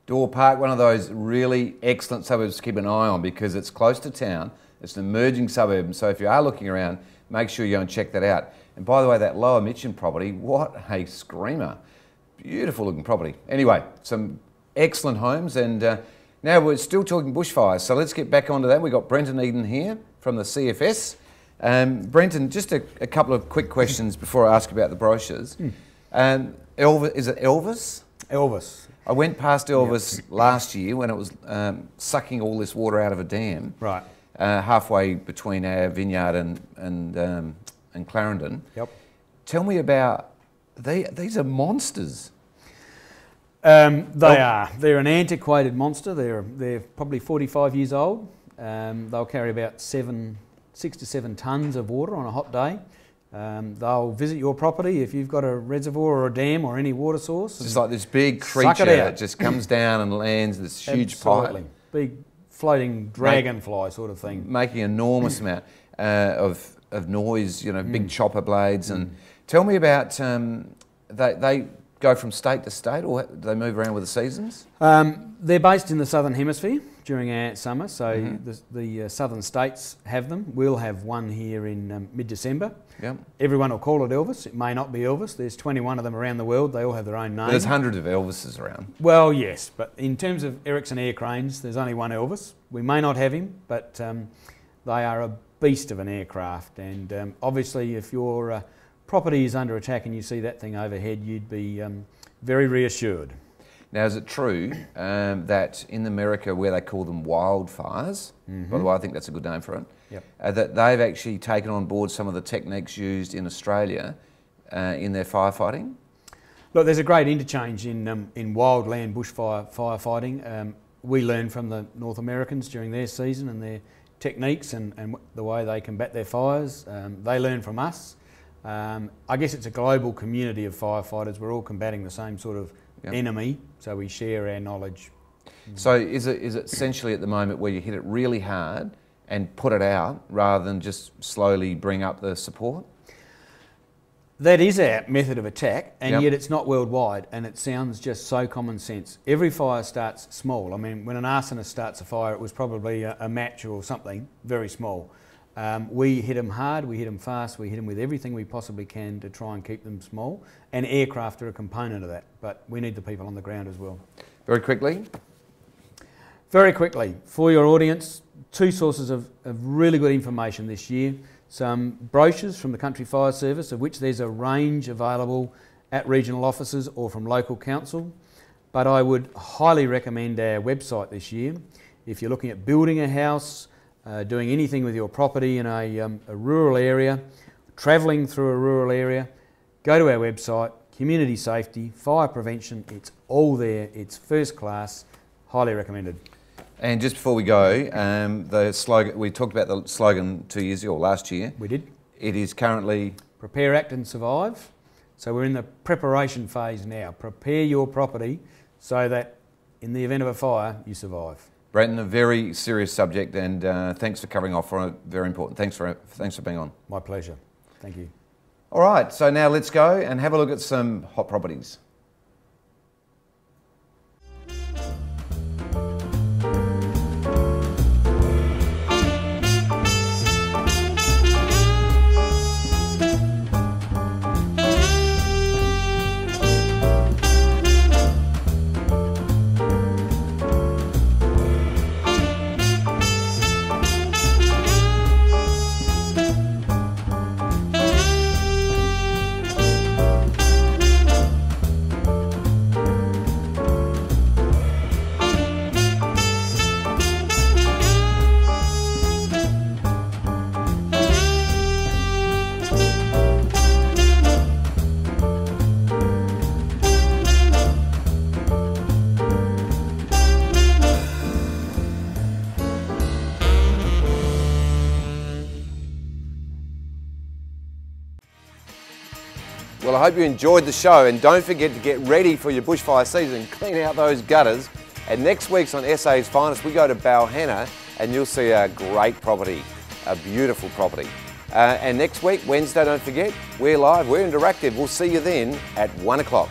Door Park, one of those really excellent suburbs to keep an eye on because it's close to town. It's an emerging suburb, so if you are looking around, make sure you go and check that out. And by the way, that Lower Mitcham property, what a screamer. Beautiful looking property. Anyway, some excellent homes, and now we're still talking bushfires, so let's get back onto that. We've got Brenton Eden here from the CFS. Brenton, just a couple of quick questions before I ask about the brochures. Is it Elvis? Elvis. I went past Elvis last year when it was sucking all this water out of a dam. Right. Halfway between our vineyard and Clarendon. Yep. Tell me about, these are monsters. They are. They're an antiquated monster. They're probably 45 years old. They'll carry about 6 to 7 tonnes of water on a hot day. They'll visit your property if you've got a reservoir or a dam or any water source. It's like this big creature that just comes down and lands this huge pipe. Big floating dragonfly sort of thing. Making an enormous amount of noise, you know, big chopper blades. And tell me about, they go from state to state, or do they move around with the seasons? They're based in the southern hemisphere during our summer, so the southern states have them. We'll have one here in mid-December. Yep. Everyone will call it Elvis. It may not be Elvis. There's 21 of them around the world. They all have their own name. There's hundreds of Elvises around. Well, yes, but in terms of Ericsson air cranes, there's only one Elvis. We may not have him, but they are a beast of an aircraft. And obviously, if your property is under attack and you see that thing overhead, you'd be very reassured. Now, is it true that in America, where they call them wildfires, by the way, I think that's a good name for it, that they've actually taken on board some of the techniques used in Australia in their firefighting? Look, there's a great interchange in wildland bushfire firefighting. We learn from the North Americans during their season and their techniques and the way they combat their fires. They learn from us. I guess it's a global community of firefighters. We're all combating the same sort of enemy, so we share our knowledge. So is it essentially at the moment where you hit it really hard and put it out rather than just slowly bring up the support? That is our method of attack, and yet it's not worldwide, and it sounds just so common sense. Every fire starts small. I mean, when an arsonist starts a fire, it was probably a match or something very small. We hit them hard, we hit them fast, we hit them with everything we possibly can to try and keep them small, and aircraft are a component of that, but we need the people on the ground as well. Very quickly? Very quickly, for your audience, 2 sources of really good information this year. Some brochures from the Country Fire Service, of which there's a range available at regional offices or from local council, but I would highly recommend our website this year. If you're looking at building a house, doing anything with your property in a rural area, travelling through a rural area, go to our website, community safety, fire prevention, it's all there, it's first class, highly recommended. And just before we go, the slogan, we talked about the slogan 2 years ago, or last year. We did. It is currently... Prepare, act and survive. So we're in the preparation phase now. Prepare your property so that in the event of a fire, you survive. Brenton, a very serious subject, and thanks for covering off on it. Very important. Thanks for being on. My pleasure. Thank you. All right, so now let's go and have a look at some hot properties. Well, I hope you enjoyed the show, and don't forget to get ready for your bushfire season. Clean out those gutters. And next week's on SA's Finest, we go to Balhanna and you'll see a great property, a beautiful property. And next week, Wednesday, don't forget, we're live, we're interactive. We'll see you then at 1 o'clock.